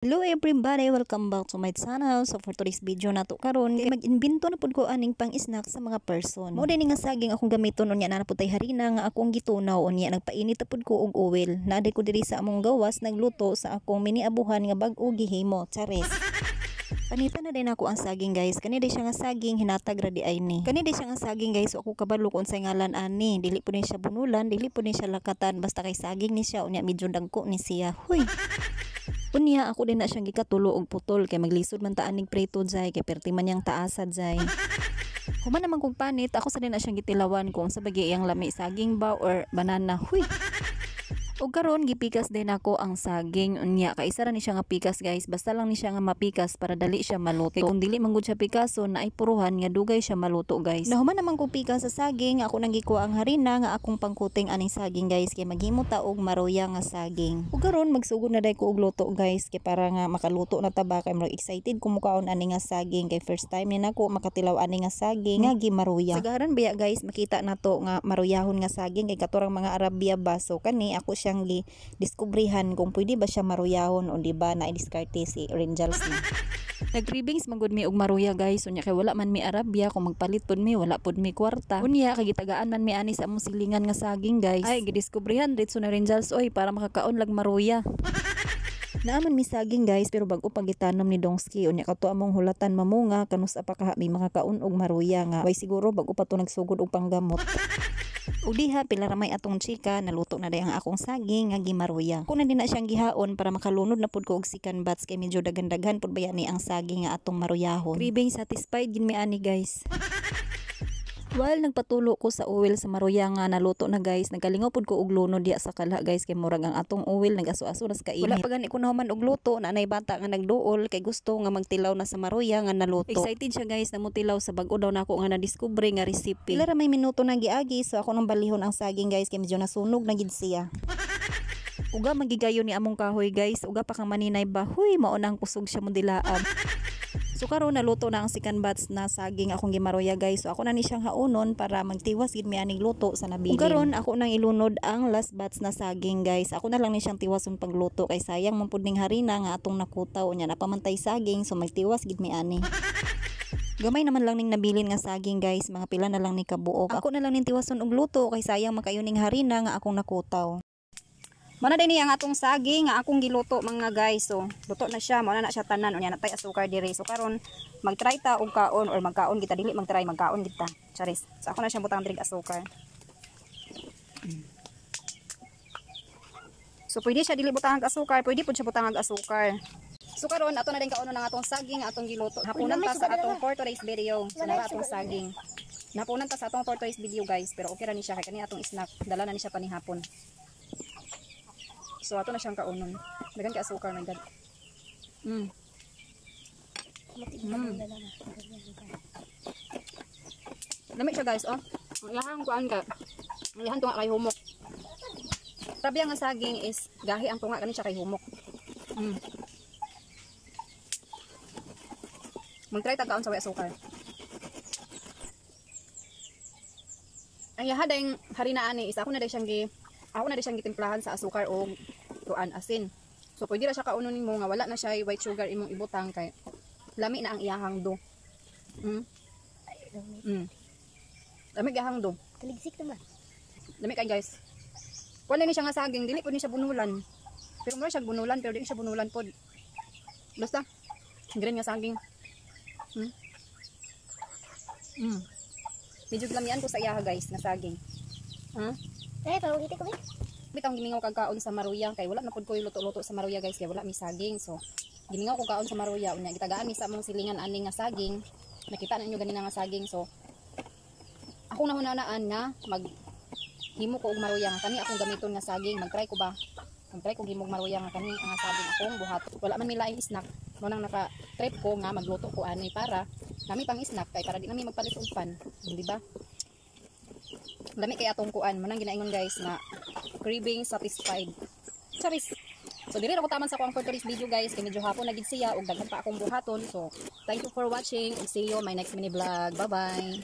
Hello everybody, welcome back to my channel. So for today's video nato karon kay mag-imbento na pud ko aning pang-snack sa mga person. Mo din nga saging akong gamiton unya na naputay harina nga akong gitunaw unya nagpainit na pud ko og oil. Naaday ko diri sa among gawas nagluto sa akong mini-abuhan nga bag-o gihimo. Chares. Panita na din ako ang saging guys. Kani di siya nga saging hinatag ra di ay ni. Kani di siya nga saging guys, so ako kabalo kung sa ngalan ani. Dili pud ni siya bunulan, dili pud ni siya lakatan, basta kay saging ni siya unya medyo dagko ni siya. Huy. Unya ako din na siyang gikatulo og putol kay maglisod man ta aning preto jay kay perti man yang taasad jay. Human naman kung panit, ako sa din na siyang gitilawan kung sa bagi iyang lami saging ba or banana. Huy. Og karon gipikas din ako ang saging unya kay isa ra ni siya nga pikas guys, basta lang ni siya nga mapikas para dali siya maluto. Kung dili man gud siya pikaso na ay puruhan nga dugay siya maluto guys. Nahuman naman kung pikas sa saging, ako nang gikuha ang harina nga akong pangkuting aning saging guys kay maghimo ta og maruya nga saging. Og karon magsugod na day ko og luto guys kay para nga makaluto na ta ba kay mag excited ko mukaon ani nga saging kay first time ni nako makatilaw ani nga saging nga gimaruya. Sagaran biya guys makita nato nga maruyahon nga saging kay katurang mga Arabia ba, so kani ako siyang gi-diskubrihan kung pwede ba siya maruyahon o di ba na i-diskarte si Rangels na. Nag-cravings magud mi og maruya guys, unya kay wala man mi Arabia, kung magpalit pud mi wala pud mi kwarta. Unya kay gitagaan man mi ani sa among silingan nga saging guys. Ay gidiskubrihan dito na Rangels oy para makakaon lag maruya. Naaman mi saging guys pero bag-o pag gitanom ni Dongski unya kato among hulatan mamunga kanus apakaha mi makakaon og maruya nga. Way siguro bag-o pa to nagsugod og panggamot. Ug diha pila ra may atong chika naluto na day ang akong saging nga gimaruya. Kuna din na siyang gihaon para makalunod na pud ko og second batch kay medyo dagan-dagan pud ba ni ang saging nga atong maruyahon. Craving satisfied gid mi ani guys. While nagpatulo ko sa oil sa maruya nga naluto na guys, nagalingaw pud ko og lunod diya sa kala guys kay murag ang atong oil nagaso-aso nas kainit. Wala pa gani ko naman og luto na nay bata nga nagduol kay gusto nga magtilaw na sa maruya nga naluto. Excited siya guys na mutilaw sa bag-o daw nako nga na-discover nga recipe. Pila ra may minuto na giagi, so ako nang balihon ang saging guys kay medyo nasunog na gid siya. Uga magigayon ni among kahoy guys, uga pa kang maninay ba. Huy, mao nang kusog siya mo dilaab. So karon naluto na ang second batch na saging akong gimaruya guys. So ako na ni siyang haunon para magtiwas gid mi aning luto sa nabilin. Karon ako nang ilunod ang last batch na saging guys. Ako na lang ni siyang tiwason pagluto kay sayang man pud ning harina nga atong nakutaw nya napamantay saging, so magtiwas gid mi ani. Gamay naman lang ning nabilin nga saging guys, mga pila na lang ni kabuok. Ako na lang ning tiwason og luto kay sayang makayo ning harina nga akong nakutaw. Mana din ang atong saging nga akong giluto mga guys. So luto na siya, mao na siya tanan unya natay asukar diri. So karon mag-try ta og kaon or magkaon kita dili mag-try magkaon kita. Charis. So ako na siya butang diri asukar. So pwede siya dili butang og asukar, pwede pud siya butang og asukar. So karon ato na din kaono ng atong saging nga atong giluto. Hapunan ta sa atong for today's video. So nara atong saging. Napunan ta sa atong for today's video guys, pero okay ra ni siya kay kani atong snack. Dala na ni siya panihapon. So ato na siyang kaunon. Dagan ka asukar man gad. Lamig siya guys, oh. Iyahan kuan ka. Iyahan tunga kay humok. Tabi ang saging is gahi ang tunga kani siya kay humok. Mag-try ta kaon sa way asukar. Ang iyahan dayong harina ani is ako na day siyang gitimplahan sa asukar o tuan asin. So pwede ra siya kaunon nimo nga wala na siya white sugar imong ibutang kay lami na ang iyahang do. Lami gahang do. Kaligsik to ba? Lami kay guys. Wala ni siya nga saging, dili pud ni siya bunulan. Pero mo siya bunulan pero dili siya bunulan pod. Basta green nga saging. Medyo lamian ko sa iyaha guys na saging. Parang hiti ko ba? Bitang gimingaw kag kaon sa maruya kay wala na pud ko luto-luto sa maruya guys kay wala mi saging. So gimingaw ko kaon sa maruya unya gitagaan mi sa among silingan ani nga saging. Nakita na ninyo ganina nga saging. So ako na hunanaan nga maghimo ko og maruya nga kani akong gamiton nga saging. Mag-try ko himog maruya nga kani nga saging akong buhat. Wala man mi laing snack. Mo nang naka-trip ko nga magluto ko ani para kami pang snack kay para di nami magpalit og pan, di ba? Lami kay atong kuan manang ginaingon guys na craving satisfied. Charis. So dili ra ko taman sa akong for today's video guys kay medyo hapon na gid siya ug daghan pa akong buhaton. So thank you for watching and see you on my next mini vlog. Bye bye.